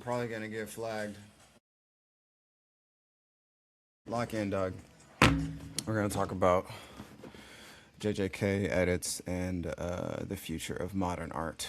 probably gonna get flagged. Lock in, Doug. We're gonna talk about JJK edits and the future of modern art.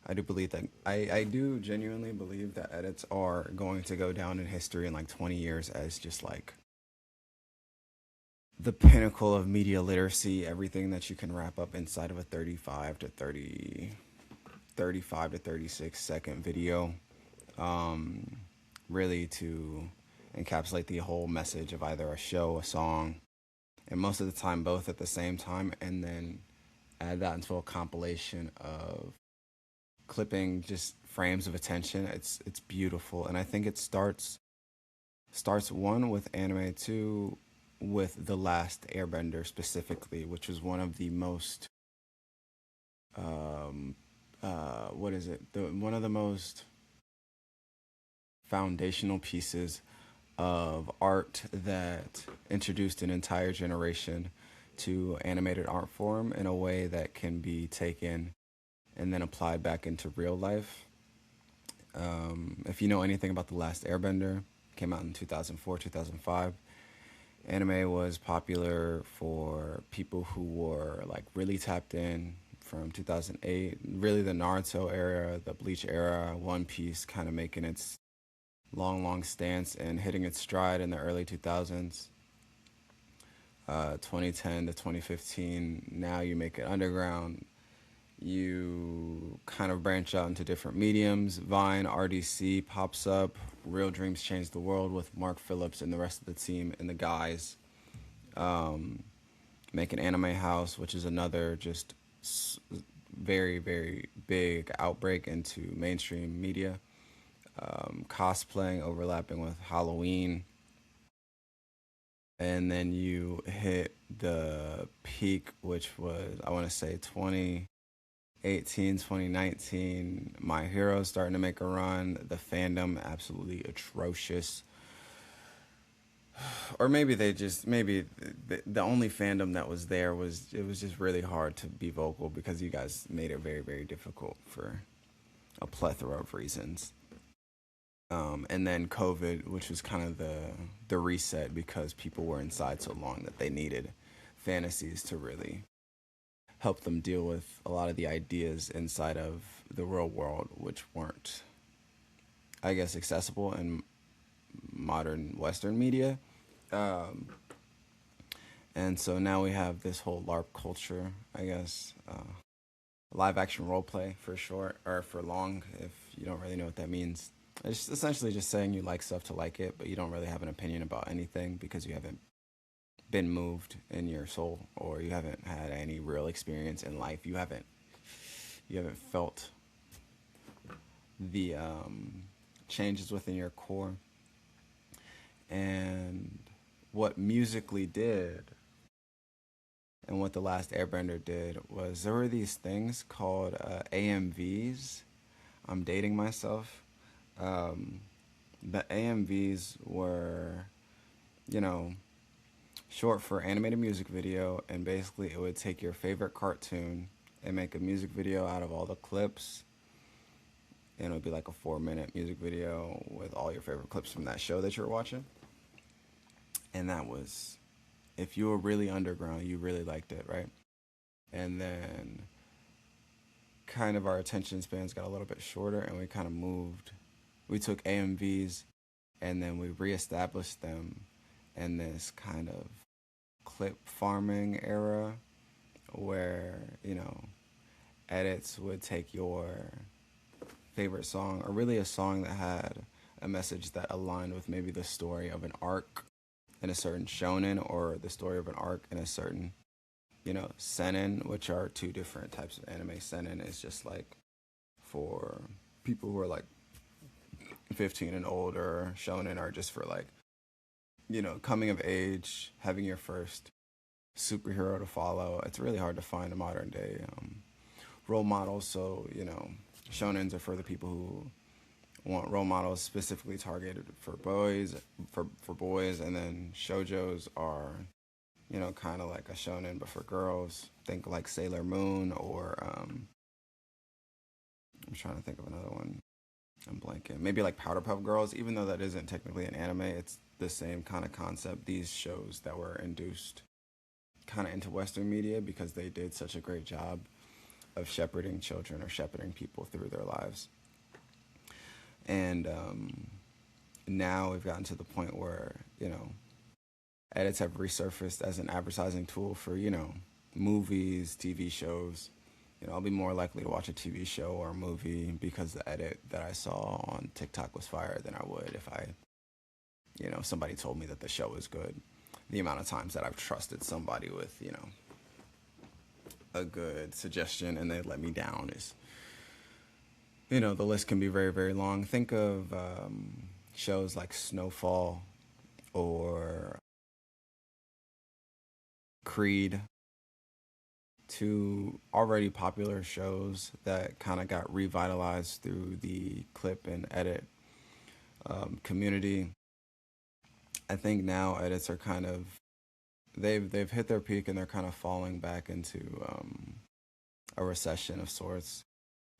I do believe that I do genuinely believe that edits are going to go down in history in like 20 years as just like the pinnacle of media literacy, everything that you can wrap up inside of a 35 to 36-second video, really to encapsulate the whole message of either a show, a song, and most of the time both at the same time, and then add that into a compilation of clipping just frames of attention. It's beautiful, and I think it starts one with anime, two with The Last Airbender specifically, which was one of the most one of the most foundational pieces of art that introduced an entire generation to animated art form in a way that can be taken and then applied back into real life. If you know anything about The Last Airbender, came out in 2004, 2005. Anime was popular for people who were like really tapped in from 2008, really the Naruto era, the Bleach era, One Piece kind of making its long stance and hitting its stride in the early 2000s. 2010 to 2015, now you make it underground. You kind of branch out into different mediums. Vine, RDC pops up. Real Dreams Change the World with Mark Phillips and the rest of the team and the guys. Make an Anime House, which is another just very, very big outbreak into mainstream media. Cosplaying overlapping with Halloween. And then you hit the peak, which was, I want to say, 2018, 2019. My Hero starting to make a run. The fandom absolutely atrocious. Or maybe the only fandom that was there was, it was just really hard to be vocal because you guys made it very, very difficult for a plethora of reasons. And then COVID, which was kind of the reset because people were inside so long that they needed fantasies to really help them deal with a lot of the ideas inside of the real world, which weren't, I guess, accessible in modern Western media. And so now we have this whole LARP culture, I guess, live action role play for short, or for long, if you don't really know what that means. It's essentially just saying you like stuff to like it, but you don't really have an opinion about anything because you haven't been moved in your soul, or you haven't had any real experience in life. You haven't felt the changes within your core. And what musically did, and what The Last Airbender did, was there were these things called AMVs. I'm dating myself. The AMVs were, short for animated music video, and basically it would take your favorite cartoon and make a music video out of all the clips, and it would be like a 4-minute music video with all your favorite clips from that show that you were watching. And that was, if you were really underground, you really liked it, right? And then kind of our attention spans got a little bit shorter, and we took AMVs and then we reestablished them in this kind of clip farming era where, edits would take your favorite song, or really a song that had a message that aligned with maybe the story of an arc in a certain shonen, or the story of an arc in a certain, seinen, which are two different types of anime. Seinen is just like for people who are like 15 and older. Shonen are just for like, coming of age, having your first superhero to follow. It's really hard to find a modern day role model. So, shonens are for the people who want role models specifically targeted for boys, and then shoujos are, kind of like a shonen but for girls. Think like Sailor Moon, or I'm trying to think of another one. I'm blanking. Maybe like Powderpuff Girls, even though that isn't technically an anime, it's the same kind of concept. These shows that were induced kind of into Western media because they did such a great job of shepherding children or shepherding people through their lives. And now we've gotten to the point where, edits have resurfaced as an advertising tool for, movies, TV shows. I'll be more likely to watch a TV show or a movie because the edit that I saw on TikTok was fire than I would if somebody told me that the show was good. The amount of times that I've trusted somebody with, a good suggestion and they let me down is, the list can be very, very long. Think of shows like Snowfall or Creed, two already popular shows that kind of got revitalized through the clip and edit community. I think now edits are kind of they've hit their peak and they're kind of falling back into a recession of sorts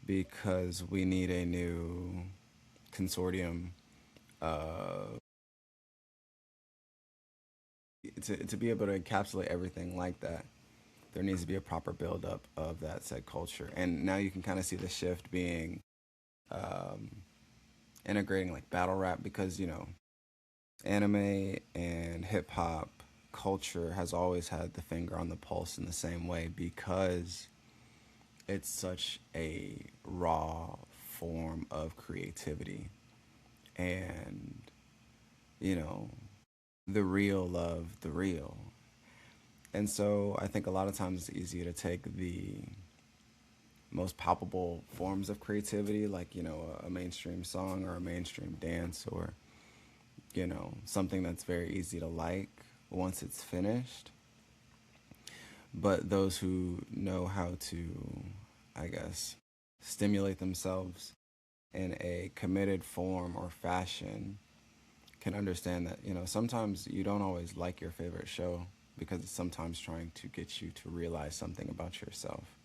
because we need a new consortium to be able to encapsulate everything like that. There needs to be a proper build-up of that said culture, and now you can kind of see the shift being integrating like battle rap because anime and hip hop culture has always had the finger on the pulse in the same way because it's such a raw form of creativity and the real love the real. And so I think a lot of times it's easier to take the most palpable forms of creativity like a mainstream song or a mainstream dance or something that's very easy to like once it's finished. But those who know how to, I guess, stimulate themselves in a committed form or fashion can understand that, sometimes you don't always like your favorite show because it's sometimes trying to get you to realize something about yourself.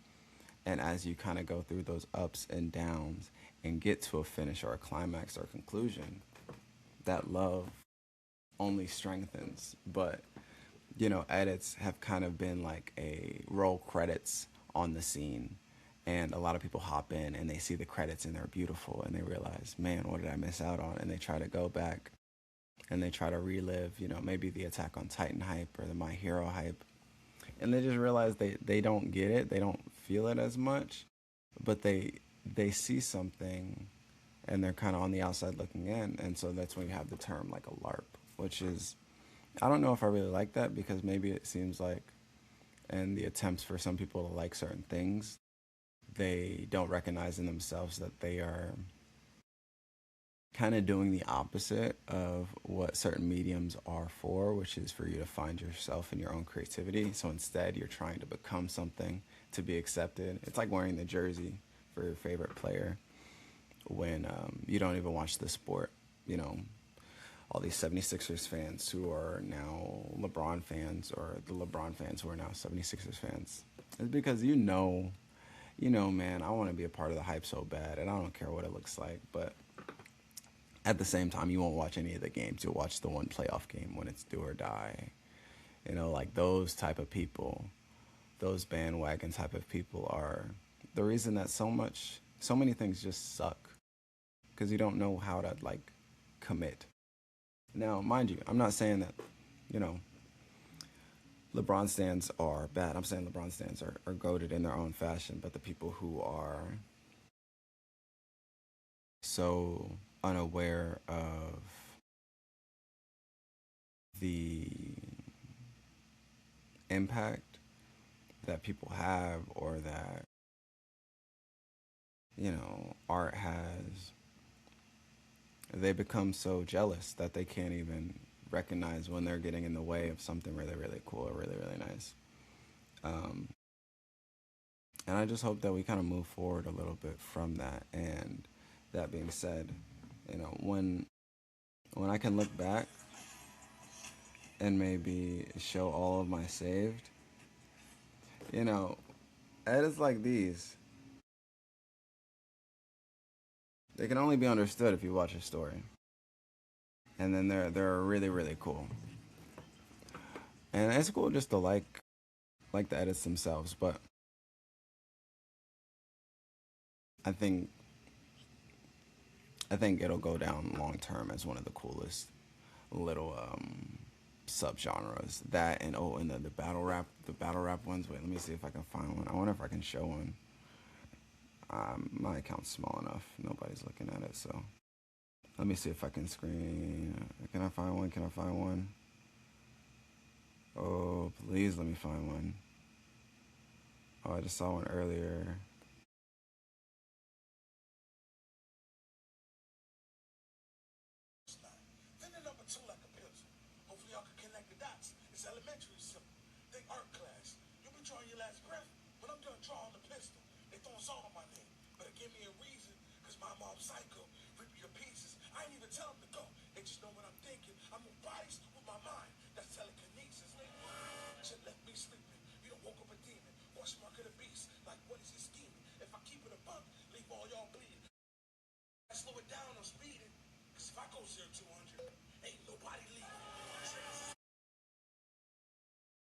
And as you kind of go through those ups and downs and get to a finish or a climax or a conclusion, that love only strengthens. But edits have kind of been like a roll credits on the scene, and a lot of people hop in and they see the credits and they're beautiful and they realize, man, what did I miss out on? And they try to go back and they try to relive, maybe the Attack on Titan hype or the My Hero hype, and they just realize they don't get it, they don't feel it as much, but they see something and they're kind of on the outside looking in. And so that's when you have the term like a LARP, which is, I don't know if I really like that because maybe it seems like in the attempts for some people to like certain things, they don't recognize in themselves that they are kind of doing the opposite of what certain mediums are for, which is for you to find yourself in your own creativity. So instead, you're trying to become something to be accepted. It's like wearing the jersey for your favorite player when you don't even watch the sport. All these 76ers fans who are now LeBron fans, or the LeBron fans who are now 76ers fans. It's because man, I want to be a part of the hype so bad, and I don't care what it looks like, but at the same time, you won't watch any of the games. You'll watch the one playoff game when it's do or die. Like those type of people, those bandwagon type of people are the reason that so many things just suck because you don't know how to like commit. Now, mind you, I'm not saying that, LeBron stands are bad. I'm saying LeBron stands are goated in their own fashion, but the people who are so unaware of the impact that people have or that, art has, they become so jealous that they can't even recognize when they're getting in the way of something really, really cool or really, really nice. And I just hope that we kind of move forward a little bit from that. And that being said, when I can look back and maybe show all of my saved, edits like these, They can only be understood if you watch a story. And then they're really really cool. And it's cool just to like the edits themselves, but I think I think it'll go down long term as one of the coolest little subgenres. That and and the battle rap ones. Wait, let me see if I can find one. I wonder if I can show one. My account's small enough. Nobody's looking at it, so let me see if I can screen. Can I find one? Can I find one? Oh, please let me find one. Oh, I just saw one earlier.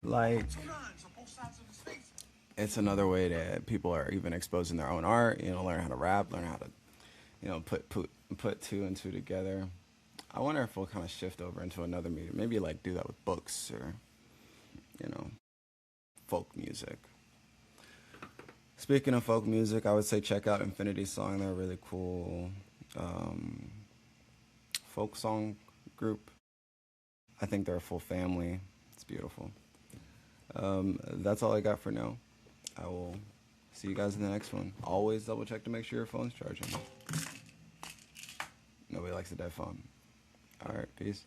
Like, it's another way that people are even exposing their own art. You know, learn how to rap, learn how to, put two and two together. I wonder if we'll kind of shift over into another medium. Maybe like do that with books or, you know, folk music. Speaking of folk music, I would say check out Infinity Song. They're a really cool um, folk song group. I think they're a full family. It's beautiful. That's all I got for now. I will see you guys in the next one. Always double check to make sure your phone's charging. Nobody likes a dead phone. All right, peace.